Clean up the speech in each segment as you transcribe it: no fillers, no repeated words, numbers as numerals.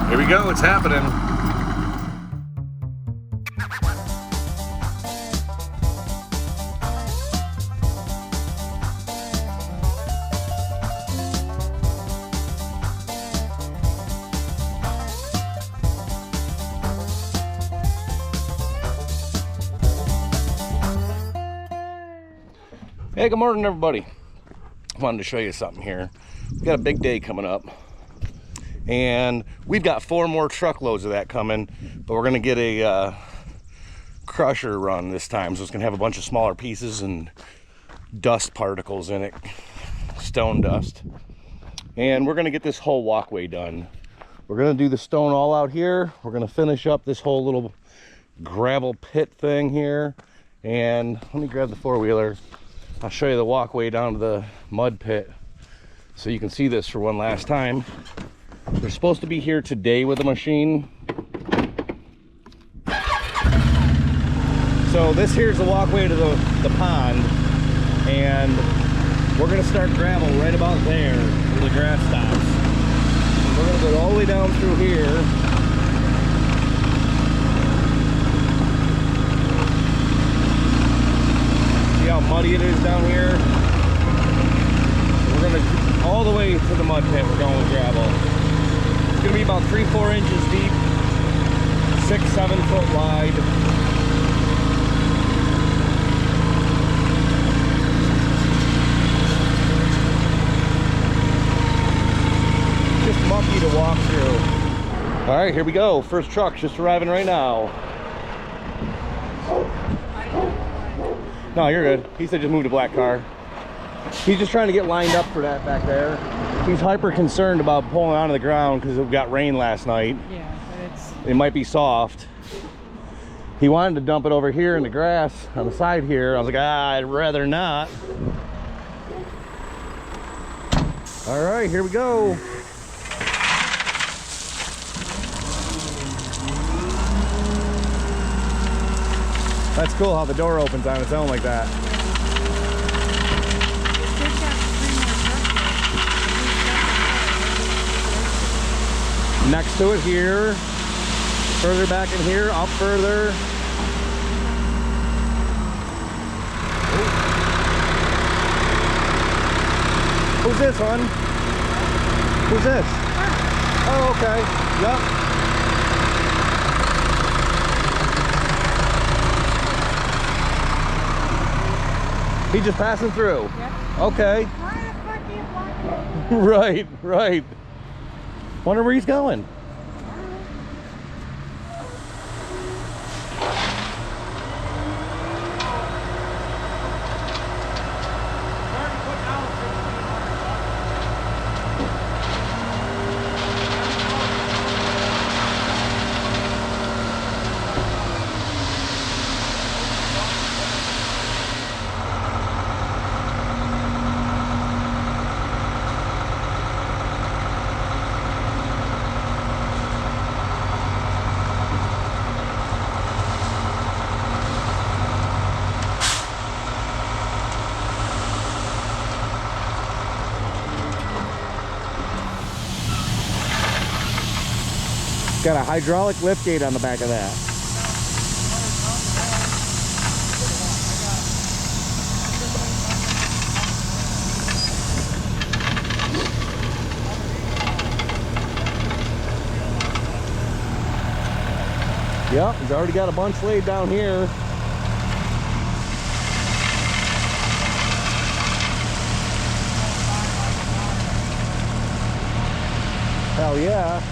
Here we go, it's happening. Hey, good morning everybody. I wanted to show you something here. We've got a big day coming up, and we've got 4 more truckloads of that coming, but we're gonna get a crusher run this time, so it's gonna have a bunch of smaller pieces and dust particles in it, stone dust. And we're gonna get this whole walkway done. We're gonna do the stone all out here. We're gonna finish up this whole little gravel pit thing here, and let me grab the 4-wheeler. I'll show you the walkway down to the mud pit so you can see this for one last time. They're supposed to be here today with the machine. So this here's the walkway to the pond, and we're gonna start gravel right about there where the grass stops. We're gonna go all the way down through here. See how muddy it is down here? We're gonna all the way to the mud pit. We're going with gravel. It's gonna be about 3-4 inches deep, 6-7 foot wide. Just mucky to walk through. All right, here we go. First truck just arriving right now. No, you're good. He said just move the black car. He's just trying to get lined up for that back there. He's hyper concerned about pulling onto the ground because it got rain last night. Yeah, but it might be soft. He wanted to dump it over here in the grass on the side here. I was like, I'd rather not. All right, here we go. That's cool how the door opens on its own like that. Next to it here, further back in here, up further. Who's this, hon? Who's this? Oh, okay. Yep. He just passing through. Yep. Okay. Why the fuck do you want Right, right. Wonder where he's going. Got a hydraulic lift gate on the back of that. Yep, he's already got a bunch laid down here. Hell yeah.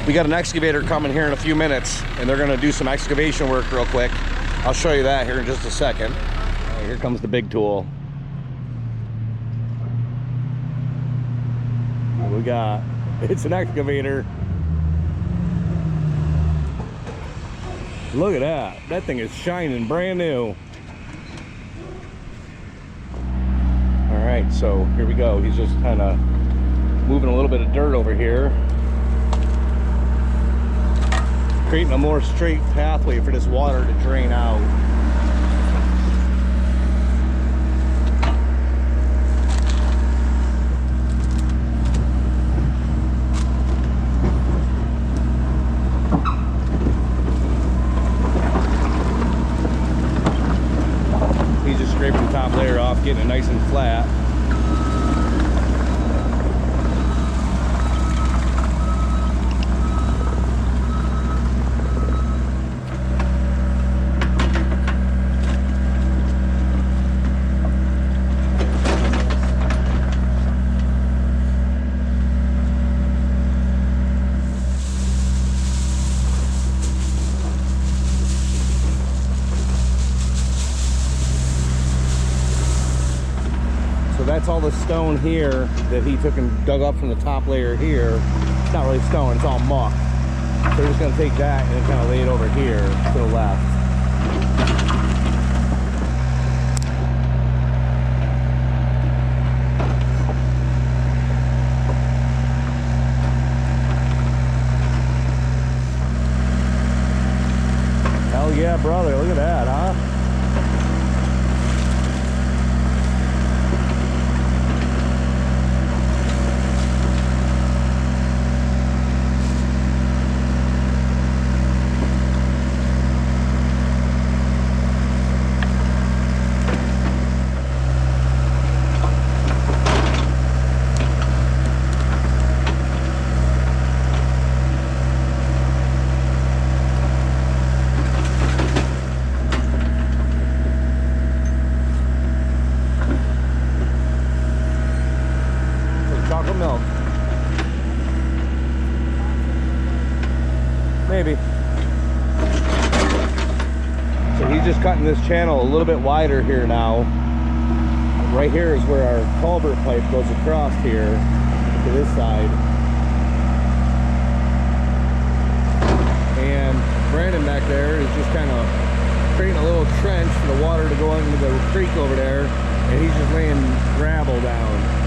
We got an excavator coming here in a few minutes, and they're going to do some excavation work real quick. I'll show you that here in just a second. Right, here comes the big tool. What we got? It's an excavator. Look at that. That thing is shining brand new. All right, so here we go. He's just kind of moving a little bit of dirt over here, creating a more straight pathway for this water to drain out. that's all the stone here that he took and dug up from the top layer here. It's not really stone, it's all muck. So we're just gonna take that and kind of lay it over here to the left. Hell yeah, brother, look at that, huh? Milk. Maybe. So he's just cutting this channel a little bit wider here now. Right here is where our culvert pipe goes across here to this side. And Brandon back there is just kind of creating a little trench for the water to go into the creek over there, and he's just laying gravel down.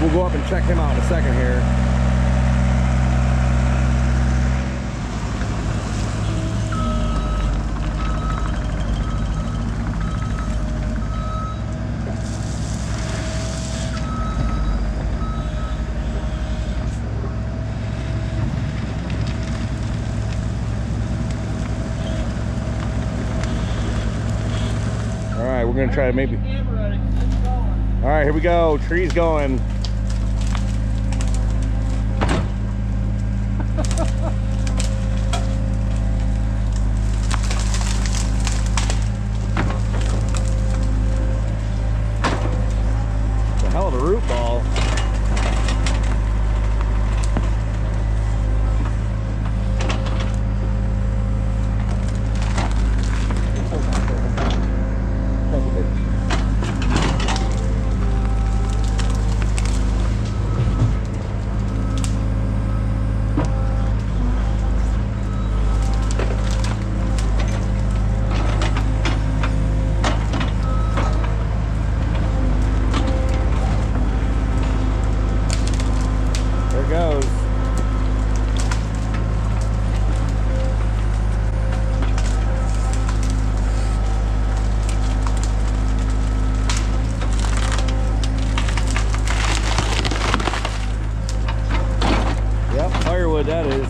We'll go up and check him out in a second here. All right, we're gonna try to maybe. All right, here we go. Tree's going. It's a hell of a root ball. Goes. Yep, firewood that is.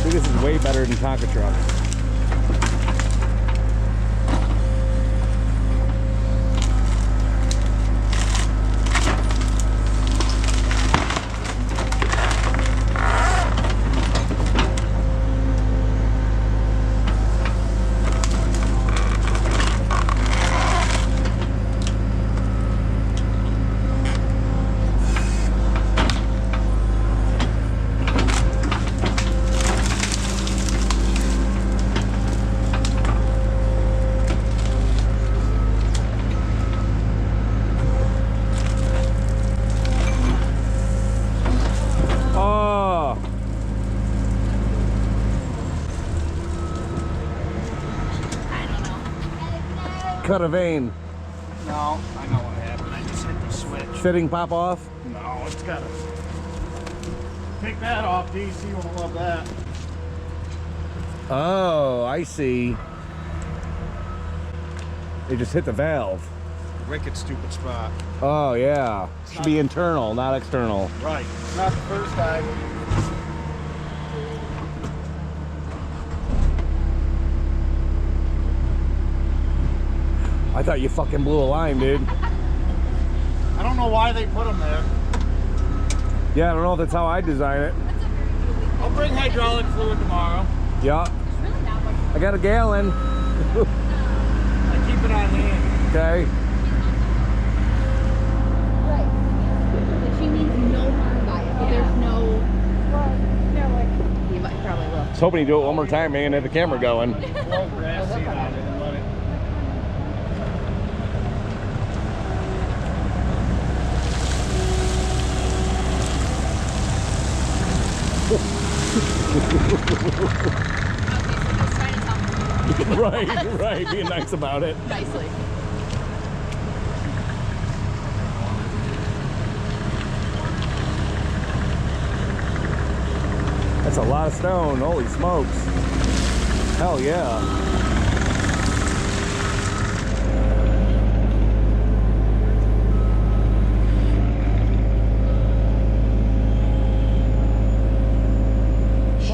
This is way better than Tonka trucks. Cut a vein. No, I know what happened. I just hit the switch. Fitting pop off? No, it's gotta. Take that off, DC won't love that. Oh, I see. They just hit the valve. Wicked stupid spot. Oh, yeah. Should be internal, not external. Right. Not the first time. I thought you fucking blew a line, dude. I don't know why they put them there. Yeah, I don't know if that's how I design it. I'll bring hydraulic fluid tomorrow. Yeah. I got a gallon. I keep it on hand. Okay. Right. She means no harm by it, but there's no. Well, no, like, You might probably will. I was hoping you do it one more time, man, and have the camera going. Blow grass seed on it and let it. Right. Being nice about it. Nicely. That's a lot of stone. Holy smokes. Hell yeah.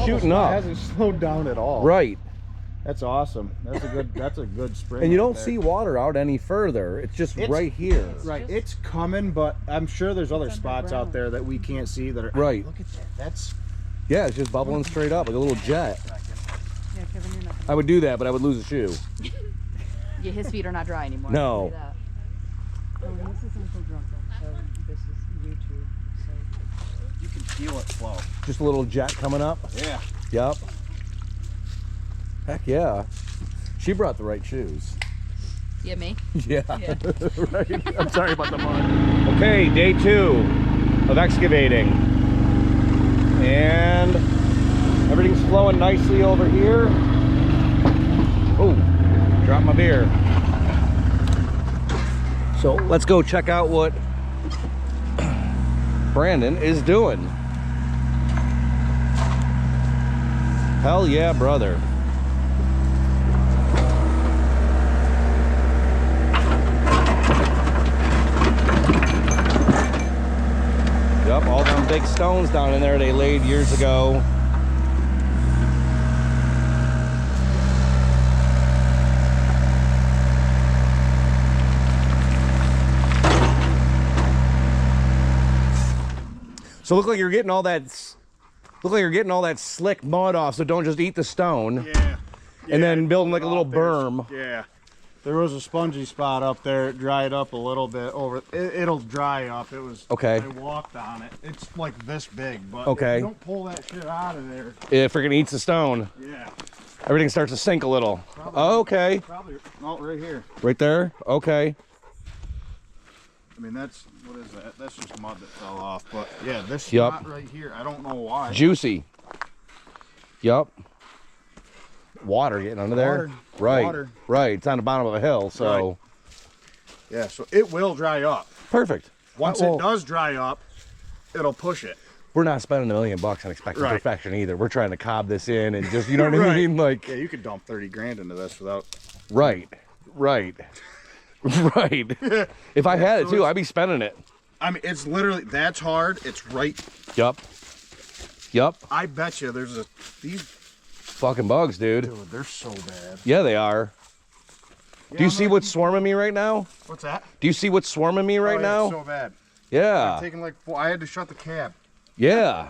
Shooting It up. hasn't slowed down at all. Right. That's awesome. That's a good spring. And you right don't there. see water out any further. It's just right here. Right, it's coming, but I'm sure there's other spots out there that we can't see that are. Right. Look at that. That's. Yeah, it's just bubbling straight up like a little jet. yeah, Kevin, you're not. I would do that, but I would lose a shoe. Yeah, his feet are not dry anymore. No. I'll tell you that. Oh, and this is UncleDruncle, so this is YouTube. So You can feel it flow. Just a little jet coming up. Yeah. Yep. Heck yeah. She brought the right shoes. Yeah, me? Yeah. Yeah. Right. I'm sorry about the mud. Okay, day 2 of excavating. And everything's flowing nicely over here. Oh, dropped my beer. So let's go check out what Brandon is doing. Hell yeah, brother. Yep, all them big stones down in there they laid years ago. So look like you're getting all that slick mud off, so don't just eat the stone. Yeah. And then building like a little berm. Yeah. There was a spongy spot up there. It dried up a little bit over. It'll dry up. It was. Okay. I walked on it. It's like this big, but Okay. if you don't pull that shit out of there. It freaking eats the stone. Yeah. Everything starts to sink a little. Probably. Okay. Probably. No, right here. Right there? Okay. I mean, that's what is that? That's just mud that fell off. But yeah, this Yup. spot right here. I don't know why. Juicy. Yup. Water getting under there. Water. Right. Water. Right. It's on the bottom of a hill, so Right. Yeah. So it will dry up. perfect. Once Well, it does dry up, it'll push it. we're not spending $1 million and expecting Right. perfection either. We're trying to cob this in and just, you know what I Right. mean? Like, Yeah, you could dump 30 grand into this without. right. Right. Right. If I had it too, I'd be spending it. I mean, it's literally that's hard. It's right. Yup. Yup. I bet you there's these. Fucking bugs, dude. Dude, they're so bad. Yeah, they are. Do you see what's swarming me right now? What's that? Do you see what's swarming me right Oh, yeah, now? it's so bad. Yeah. I'm taking like 4. I had to shut the cab. Yeah.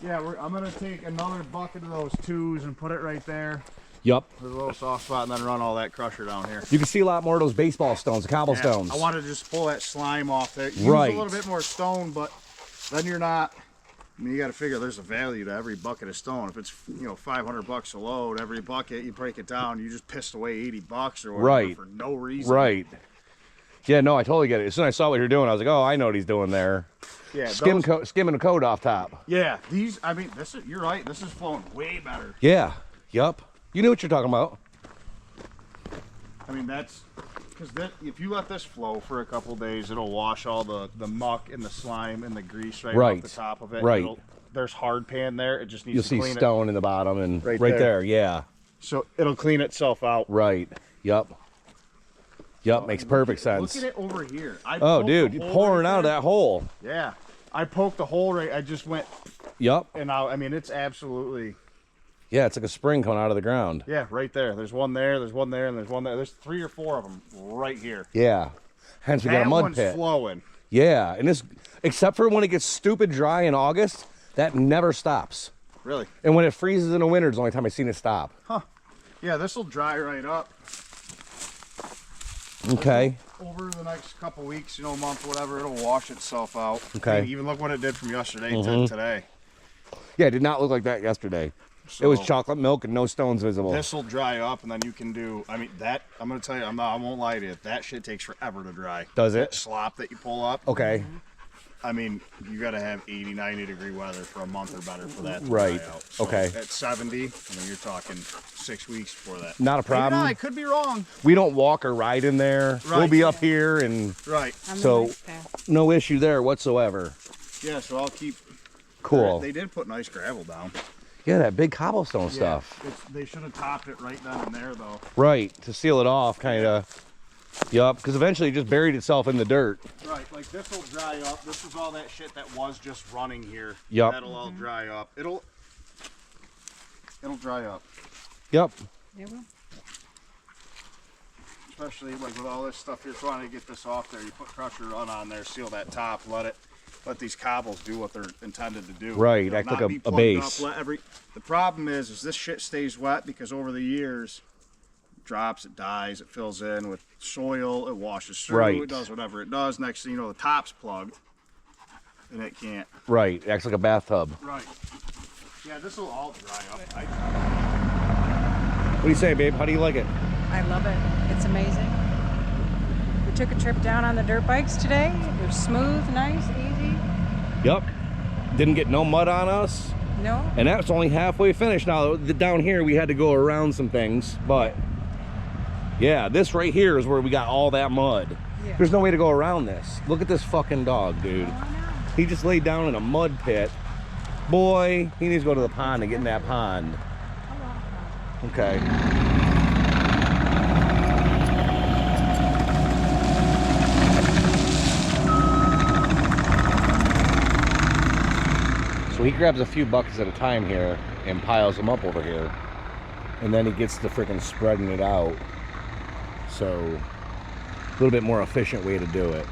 Yeah, I'm gonna take another bucket of those 2s and put it right there. Yup. There's a little soft spot, and then run all that crusher down here. You can see a lot more of those baseball stones, the cobblestones. Yeah, I wanted to just pull that slime off there. Use Right. a little bit more stone, but then you're not. I mean, you got to figure there's a value to every bucket of stone. If it's $500 a load, every bucket you break it down, you just pissed away $80 or whatever Right. for no reason. Right. Yeah, no, I totally get it. As soon as I saw what you're doing, I was like, oh, I know what he's doing there. Yeah. Skimming the code off top. Yeah. These. I mean, this is. You're right. This is flowing way better. Yeah. Yup. You knew what you're talking about. I mean, that's because if you let this flow for a couple days, it'll wash all the muck and the slime and the grease right Right. off the top of it. Right. There's hard pan there. It just needs You'll to see clean it. stone in the bottom and Right right there. there. Yeah. So it'll clean itself out. Right. Yup. Yup. Makes perfect sense. Look at it over here. I Oh, poked dude, the you're hole pouring right out of there. that hole. Yeah. I poked the hole right. I just went Yup. and out. I mean, it's absolutely. Yeah, it's like a spring coming out of the ground. Yeah, right there. There's one there. There's one there, and there's one there. There's 3 or 4 of them right here. Yeah. Hence we got a That mud one's pit. flowing. Yeah, and this, except for when it gets stupid dry in August, that never stops. Really? And when it freezes in the winter, it's the only time I've seen it stop. Huh. Yeah, this will dry right up. Okay. Over the next couple weeks, you know, month, whatever, it'll wash itself out. Okay. I mean, even look what it did from yesterday to today. Yeah, it did not look like that yesterday. So, it was chocolate milk and no stones visible. This will dry up, and then you can do. I mean, that I'm gonna tell you, I won't lie to you. That shit takes forever to dry. Does it? That slop that you pull up. Okay. I mean, you got to have 80, 90 degree weather for a month or better for that to Right. dry out. So Okay. At 70, I mean, you're talking 6 weeks before that. Not a problem. Maybe not, I could be wrong. We don't walk or ride in there. We'll Right. be up here, and Right. On the So- nice path. no issue there whatsoever. Yeah. So I'll keep. Cool. They did put nice gravel down. Yeah, that big cobblestone stuff. They should have topped it right then and there, though. Right, to seal it off, kind of. Yup, because eventually it just buried itself in the dirt. Right, like this will dry up. This is all that shit that was just running here. Yup. That'll all dry up. It'll dry up. Yep. It will. Especially like with all this stuff you're trying to get this off there. You put pressure on there, seal that top, let these cobbles do what they're intended to do. Right, You know, act like not a be plugged base. Up, the problem is this shit stays wet because over the years it drops, it dies, it fills in with soil, it washes through, Right. it does whatever it does. Next thing you know, the top's plugged and it can't. Right, acts like a bathtub. Right. Yeah, this will all dry up. What do you say, babe? How do you like it? I love it. It's amazing. We took a trip down on the dirt bikes today. It was smooth, nice, easy. Yep. Didn't get no mud on us. No? And that's only halfway finished. Now, down here, we had to go around some things, but yeah, this right here is where we got all that mud. Yeah. There's no way to go around this. Look at this fucking dog, dude. He just laid down in a mud pit. Boy, he needs to go to the pond and get in that pond. Okay. So he grabs a few buckets at a time here and piles them up over here. And then he gets to freaking spreading it out. So a little bit more efficient way to do it.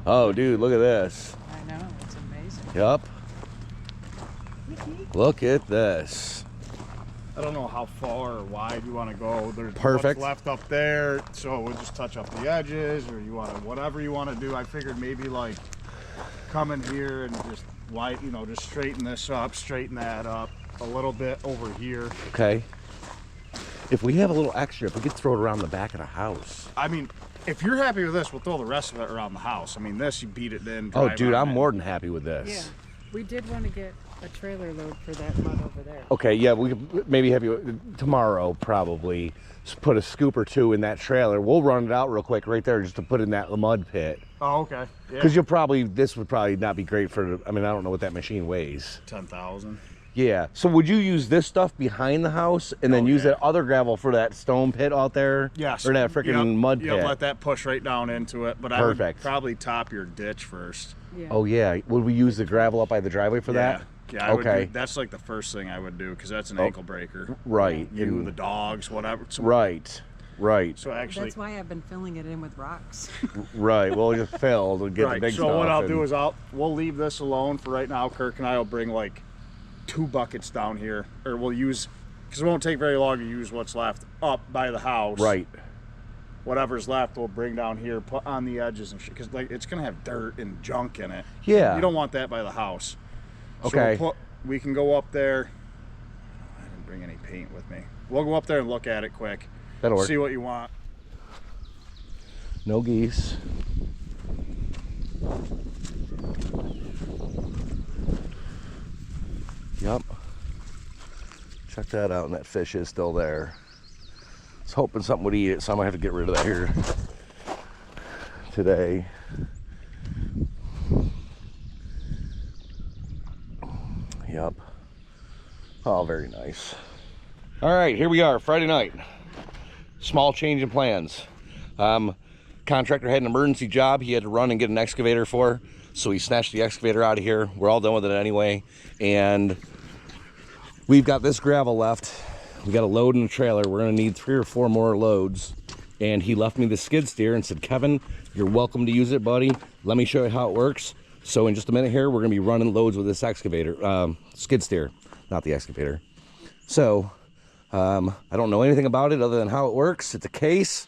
Oh, dude, look at this. I know, it's amazing. Yup. Look at this. I don't know how far or wide you want to go. There's Perfect. what's left up there, so we'll just touch up the edges, or you want to whatever you want to do. I figured maybe like come in here and just just straighten this up, straighten that up a little bit over here. Okay. If we have a little extra, if we could throw it around the back of the house. I mean, if you're happy with this, we'll throw the rest of it around the house. I mean, this you beat it in. Oh, drive dude, on I'm it. more than happy with this. Yeah. We did want to get a trailer load for that mud over there. Okay, yeah, we could maybe have you tomorrow probably put a scoop or two in that trailer. We'll run it out real quick right there just to put in that mud pit. Oh, okay. Yeah. Because this would probably not be great for, I mean, I don't know what that machine weighs. 10,000. Yeah, so would you use this stuff behind the house and then use yeah. that other gravel for that stone pit out there? Yes. Or that freaking mud pit? Yeah, let that push right down into it. But Perfect. I would probably top your ditch first. Yeah. Oh, yeah. Would we use the gravel up by the driveway for that? Yeah, I would Okay. that's like the first thing I would do because that's an ankle breaker. Right. You, and- the dogs, whatever. So, Right. Right. So actually, That's why I've been filling it in with rocks. Right. We'll just fill to get the right. big stuff. So what I'll do and- is we'll leave this alone for right now. Kirk and I will bring like 2 buckets down here, or we'll use because it won't take very long to use what's left up by the house. Right. whatever's left we'll bring down here, put on the edges and shit, because like it's gonna have dirt and junk in it. Yeah. You don't want that by the house. Okay. So we can go up there. I didn't bring any paint with me. We'll go up there and look at it quick. That'll work. See what you want. No geese. Yep. Check that out, and that fish is still there. I was hoping something would eat it, so I'm gonna have to get rid of that here today. Yep. Oh, very nice. All right, here we are, Friday night. Small change in plans. Contractor had an emergency job he had to run and get an excavator for, so he snatched the excavator out of here. We're all done with it anyway, and we've got this gravel left. We got a load in the trailer. We're gonna need 3 or 4 more loads, and he left me the skid steer and said, Kevin, you're welcome to use it, buddy. Let me show you how it works. So in just a minute here, we're gonna be running loads with this excavator, skid steer, not the excavator. So I don't know anything about it other than how it works. It's a case.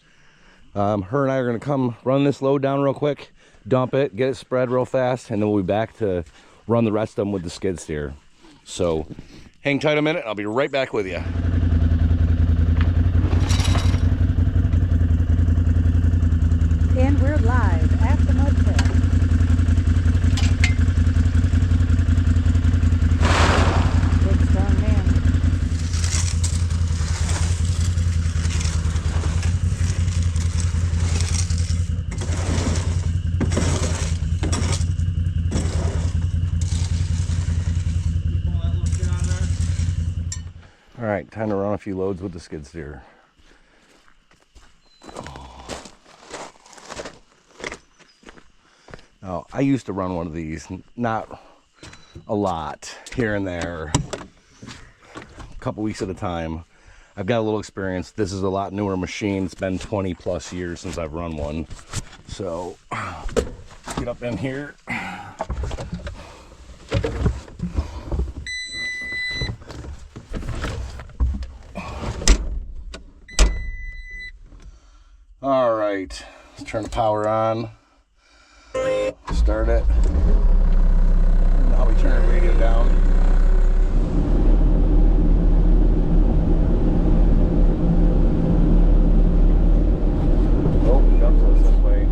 Her and I are gonna come run this load down real quick, dump it, get it spread real fast, and then we'll be back to run the rest of them with the skid steer. So hang tight a minute, I'll be right back with you. And we're live at the mud pit. Big strong man. All right, time to run a few loads with the skid steer. Now, I used to run one of these, not a lot, here and there, a couple weeks at a time. I've got a little experience. This is a lot newer machine. It's been 20 plus years since I've run one. So, get up in here. All right, let's turn the power on. Start it. Now we turn the radio down. Oh, it jumps us this way.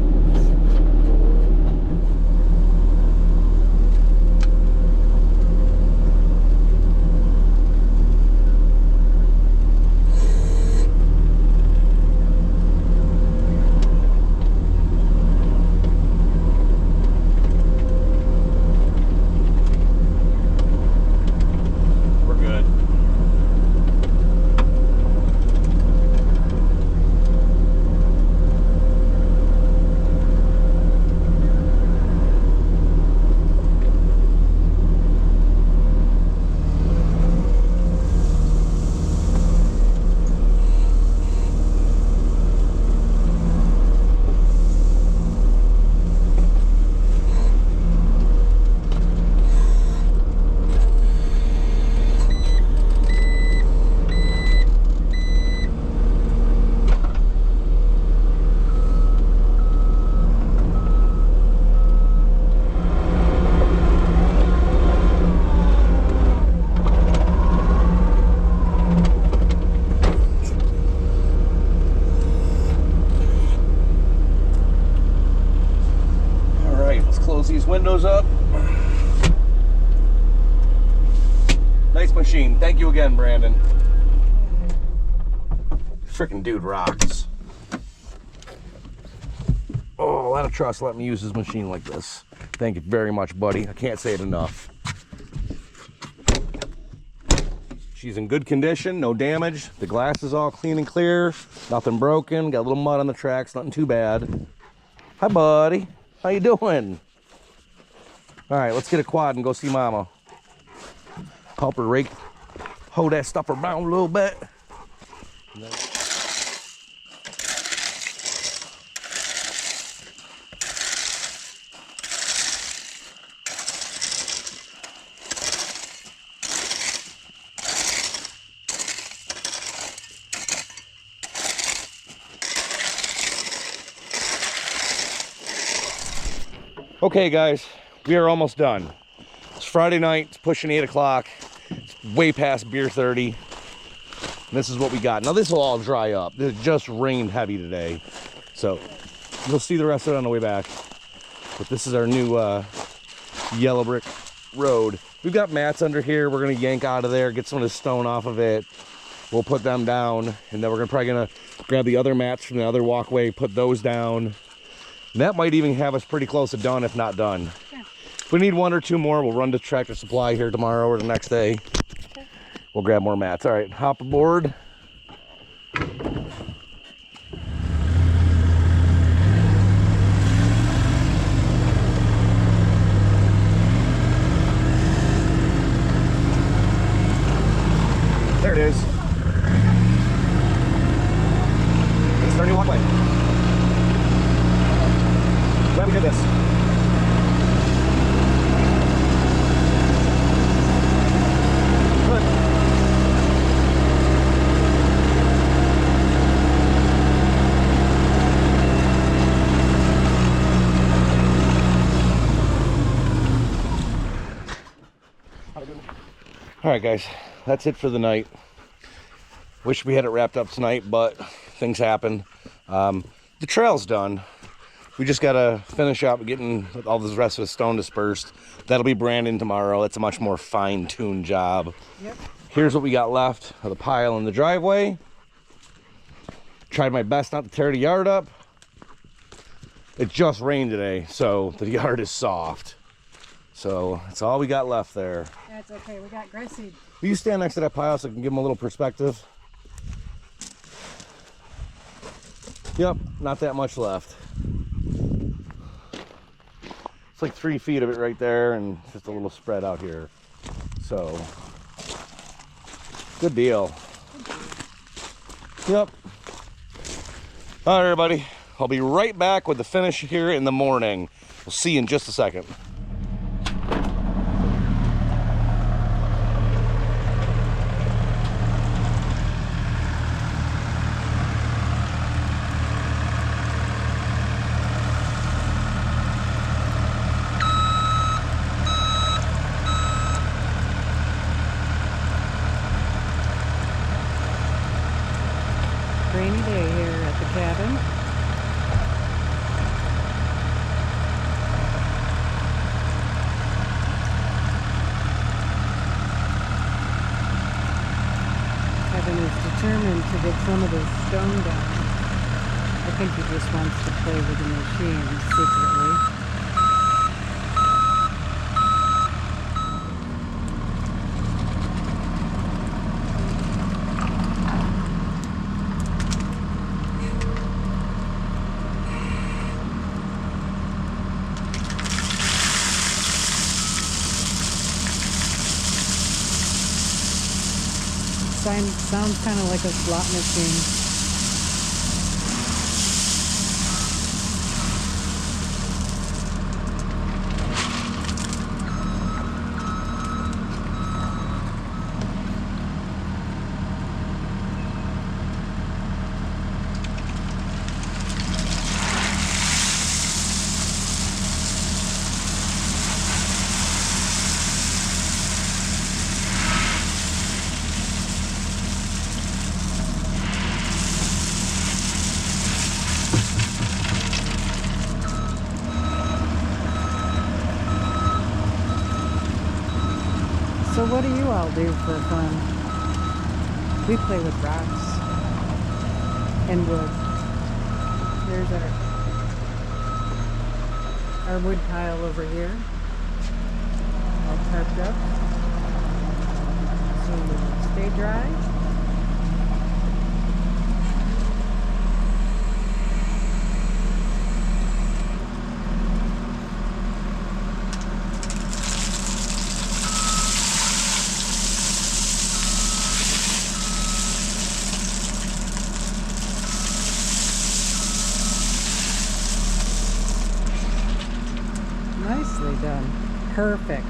These windows up. Nice machine. Thank you again, Brandon. Freaking dude rocks. Oh, a lot of trust letting me use his machine like this. Thank you very much, buddy. I can't say it enough. She's in good condition, no damage. The glass is all clean and clear. Nothing broken. Got a little mud on the tracks, nothing too bad. Hi, buddy. How you doing? All right, let's get a quad and go see Mama. Help her rake, hold that stuff around a little bit. Okay, guys, we are almost done. It's Friday night, it's pushing 8 o'clock. It's way past beer 30. And this is what we got. Now, this will all dry up. It just rained heavy today. So, you'll see the rest of it on the way back. But this is our new yellow brick road. We've got mats under here. We're going to yank out of there, get some of the stone off of it. We'll put them down. And then we're probably going to grab the other mats from the other walkway, put those down. And that might even have us pretty close to done, if not done. Yeah. If we need 1 or 2 more, we'll run to Tractor Supply here tomorrow or the next day. Okay. We'll grab more mats. All right, hop aboard. There it is. It's our new walkway. Glad we did this. Good. All right, guys, that's it for the night. Wish we had it wrapped up tonight, but things happen. The trail's done. We just gotta finish up getting all this rest of the stone dispersed. That'll be branding tomorrow. It's a much more fine-tuned job. Yep. Here's what we got left of the pile in the driveway. Tried my best not to tear the yard up. It just rained today, so the yard is soft. So that's all we got left there. That's okay. We got grass seed. Will you stand next to that pile so I can give them a little perspective? Yep, not that much left. It's like 3 feet of it right there and just a little spread out here. So, good deal. Yep. All right, everybody. I'll be right back with the finish here in the morning. We'll see you in just a second. Rainy day here at the cabin. Kevin is determined to get some of this stone down. I think he just wants to play with the machine secretly. Sounds kind of like a slot machine. So what do you all do for fun? We play with rocks and wood. There's our wood pile over here, all tarped up, so it'll stay dry. Nicely done. Perfect.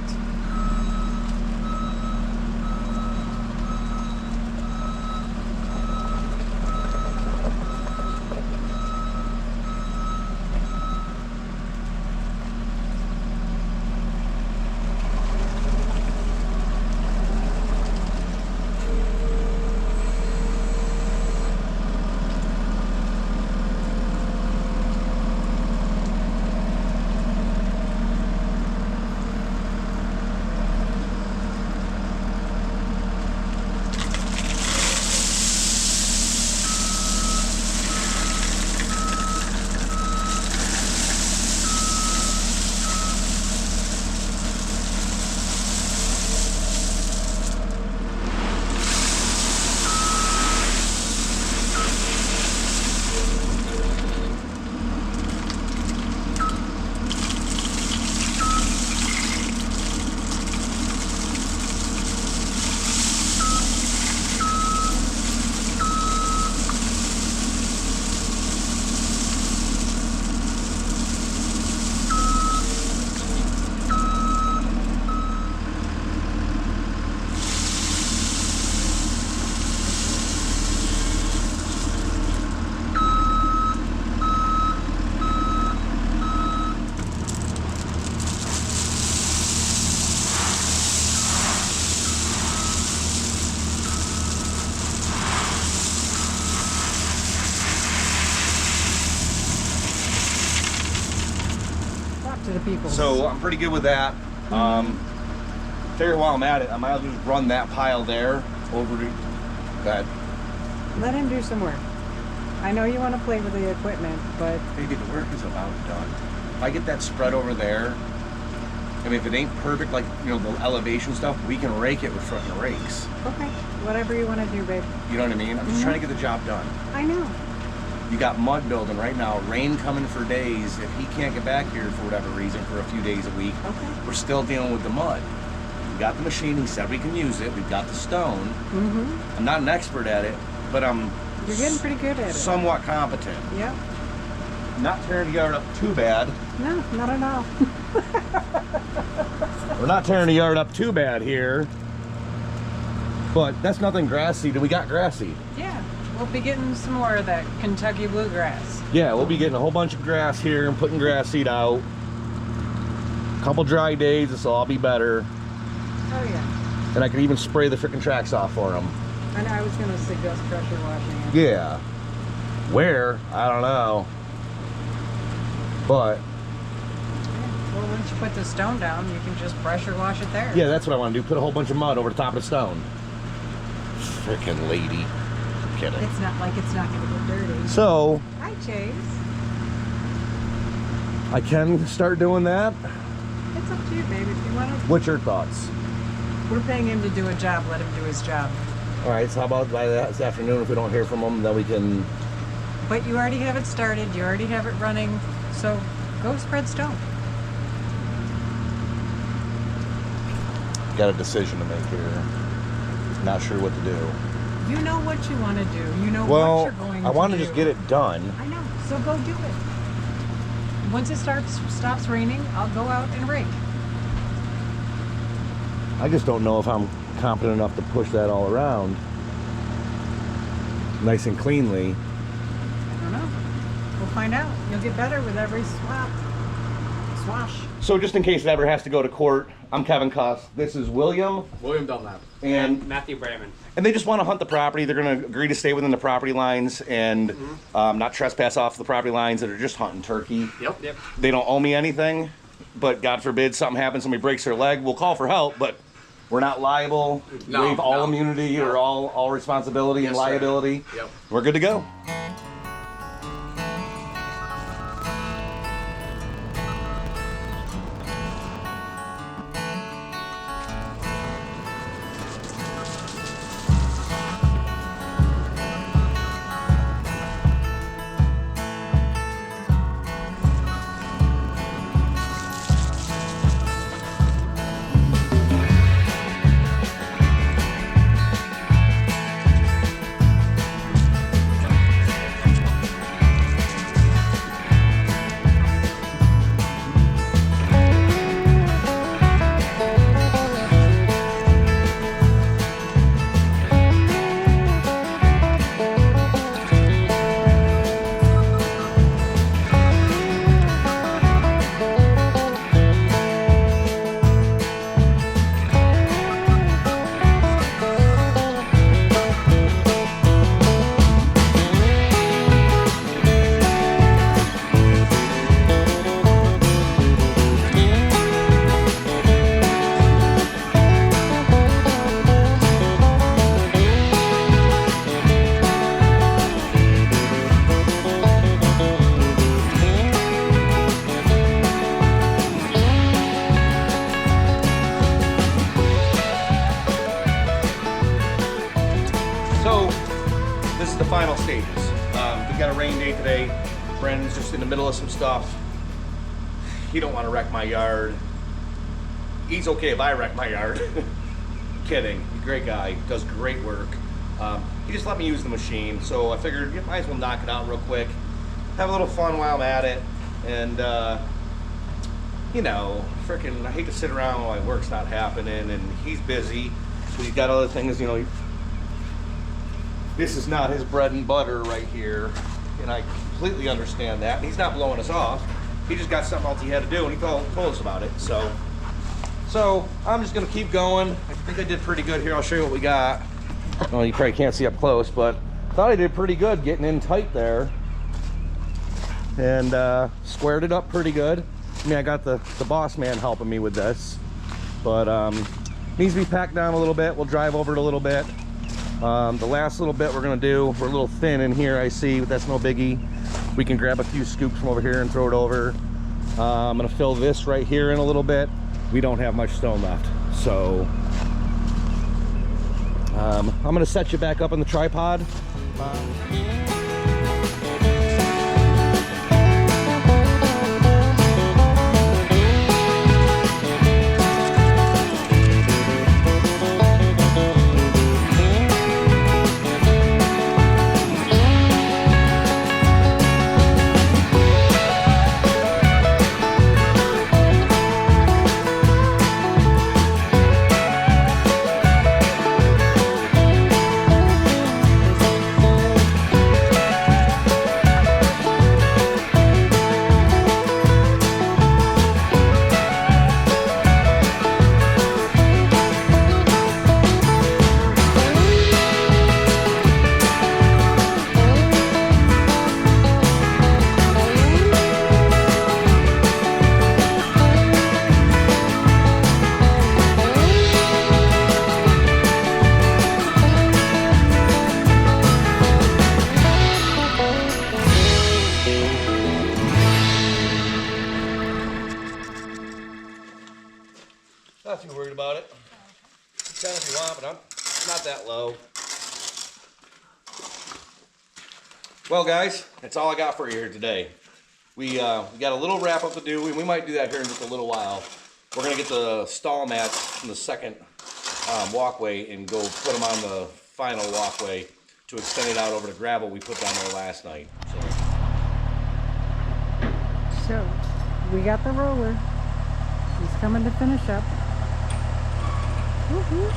vehicles. So I'm pretty good with that. Figure while I'm at it, I might as well just run that pile there over to that. Let him do some work. I know you want to play with the equipment, but Maybe the work is about done. If I get that spread over there, I mean, if it ain't perfect, like, you know, the elevation stuff, we can rake it with fucking rakes. okay, whatever you want to do, babe. You know what I mean? I'm just trying to get the job done. I know. You got mud building right now, rain coming for days. If he can't get back here for whatever reason for a few days a week, Okay. we're still dealing with the mud. We got the machine, he said we can use it. We've got the stone. Mm-hmm. I'm not an expert at it, but I'm You're getting pretty good at it. somewhat competent. Yep. Not tearing the yard up too bad. No, not at all. We're not tearing the yard up too bad here. But that's nothing grass seed. We got grass seed. Yeah, we'll be getting some more of that Kentucky bluegrass. Yeah, we'll be getting a whole bunch of grass here and putting grass seed out. Couple dry days, this will all be better. Oh yeah. And I can even spray the freaking tracks off for them. And I was going to suggest pressure washing it. Yeah. Where? I don't know. But Well, once you put the stone down, you can just pressure wash it there. yeah, that's what I want to do. Put a whole bunch of mud over the top of the stone. Freaking lady. I'm kidding. It's not like it's not going to get dirty. So Hi, Chase. I can start doing that. It's up to you, babe. If you want to. What's your thoughts? We're paying him to do a job. Let him do his job. All right, so how about by this afternoon, if we don't hear from them, then we can... But you already have it started. You already have it running. So go spread stone. Got a decision to make here. Not sure what to do. You know what you want to do. You know what Well, you're going to I want to do. just get it done. I know. So go do it. Once it stops raining, I'll go out and rake. I just don't know if I'm competent enough to push that all around nice and cleanly. I don't know. We'll find out. You'll get better with every swash. So just in case it ever has to go to court, I'm Kevin Cuss. This is William. William Dunlap. And Matthew Bramman. And they just want to hunt the property. They're going to agree to stay within the property lines and not trespass off the property lines. That are just hunting turkey. Yep. They don't owe me anything, but God forbid something happens, somebody breaks their leg, we'll call for help, but we're not liable. No, Waive all no. immunity or all responsibility and Yes, sir. liability. Yep. We're good to go. So, this is the final stages. We've got a rain day today. Brandon's just in the middle of some stuff. He don't want to wreck my yard. He's okay if I wreck my yard. Kidding. He's a great guy. Does great work. He just let me use the machine, so I figured you might as well knock it out real quick. Have a little fun while I'm at it. And, you know, freaking, I hate to sit around while my work's not happening, and he's busy. So he's got other things, you know. This is not his bread and butter right here, and I completely understand that. And he's not blowing us off. He just got something else he had to do, and he told us about it. So I'm just gonna keep going. I think I did pretty good here. I'll show you what we got. Well, you probably can't see up close, but I thought I did pretty good getting in tight there, and squared it up pretty good. I mean, I got the boss man helping me with this, but needs to be packed down a little bit. We'll drive over it a little bit. The last little bit we're gonna do, we're a little thin in here, I see, but that's no biggie. We can grab a few scoops from over here and throw it over. I'm gonna fill this right here in a little bit. We don't have much stone left, so I'm gonna set you back up on the tripod. Not too worried about it. You can if you want, but I'm not that low. Well, guys, that's all I got for you here today. We got a little wrap up to do. We might do that here in just a little while. We're gonna get the stall mats from the second walkway and go put them on the final walkway to extend it out over the gravel we put down there last night. So, we got the roller. He's coming to finish up. Woohoo!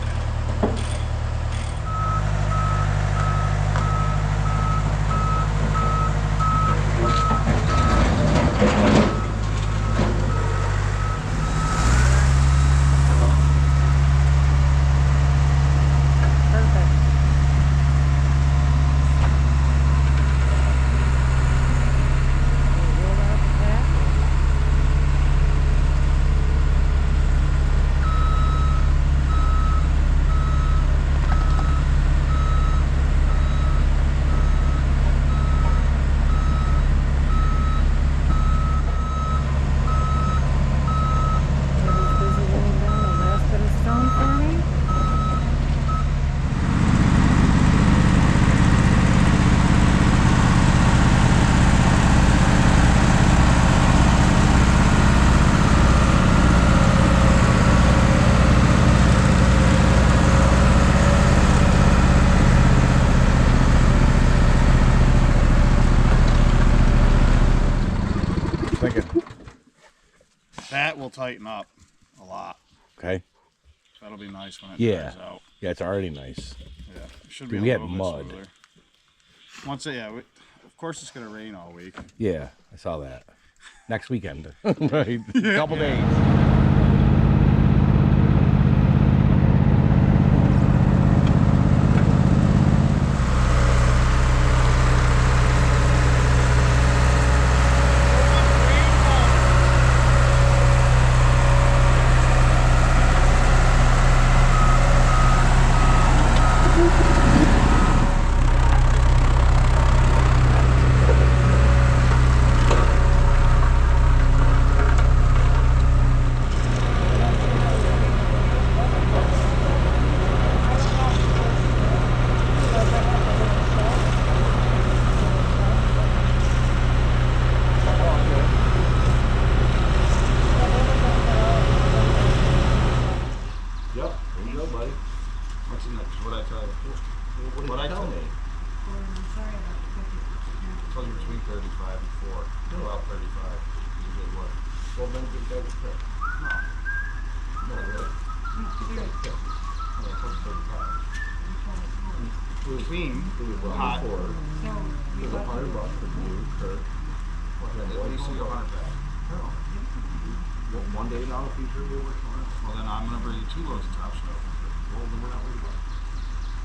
That will tighten up a lot. Okay. That'll be nice when it dries out. Yeah, it's already nice. Yeah, it should be We a had little mud. bit smoother. Once it, of course it's gonna rain all week. Yeah, I saw that. Next weekend. Right. Couple days. Between hot. There's $100 for you, Kurt. What do you see $100 back? One day now, in the future, you're working on it. Well, then I'm gonna bring you 2 loads of top snow. Well, then we're not worried about it.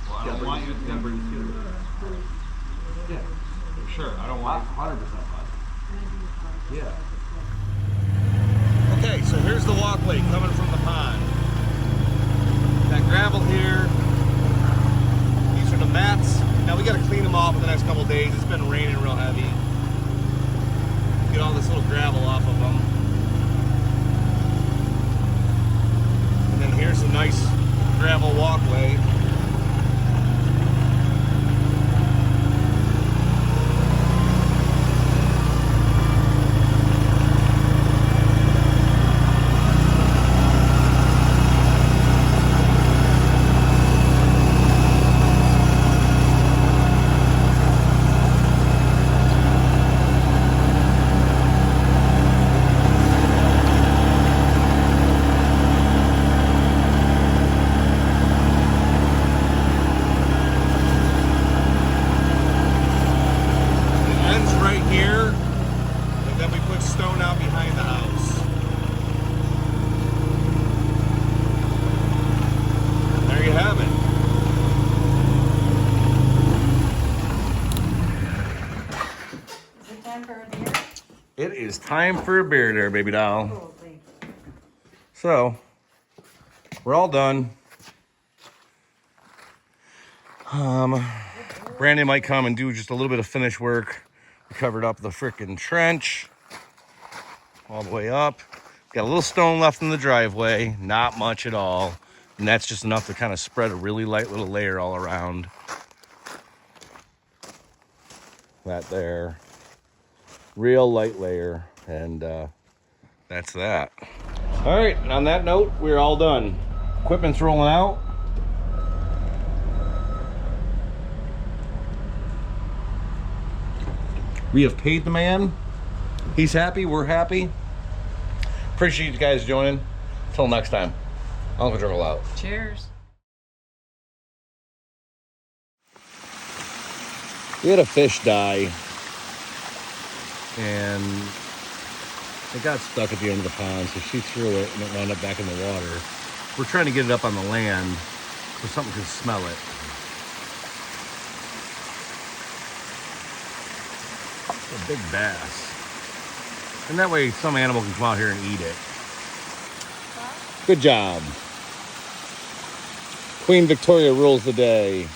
Well, I don't want you to bring the fuel. Yeah. Sure, I don't want 100% fine. Yeah. Okay, so here's the walkway coming from the pond. That gravel here. These are the mats. Now we got to clean them off in the next couple days. It's been raining real heavy. Get all this little gravel off of them. And then here's a nice gravel walkway. Stone out behind the house. There you have it. Is it time for a beer? It is time for a beer there, baby doll. Cool, thanks. So, we're all done. Brandon might come and do just a little bit of finish work. We covered up the frickin' trench all the way up. Got a little stone left in the driveway, not much at all. And that's just enough to kind of spread a really light little layer all around. That there. Real light layer. And that's that. All right, and on that note, we're all done. Equipment's rolling out. We have paid the man. He's happy, we're happy. Appreciate you guys joining. Until next time, UncleDruncle out. Cheers. We had a fish die, and it got stuck at the end of the pond, so she threw it and it wound up back in the water. We're trying to get it up on the land so something can smell it. A big bass. And that way some animal can come out here and eat it. Good job. Queen Victoria rules the day.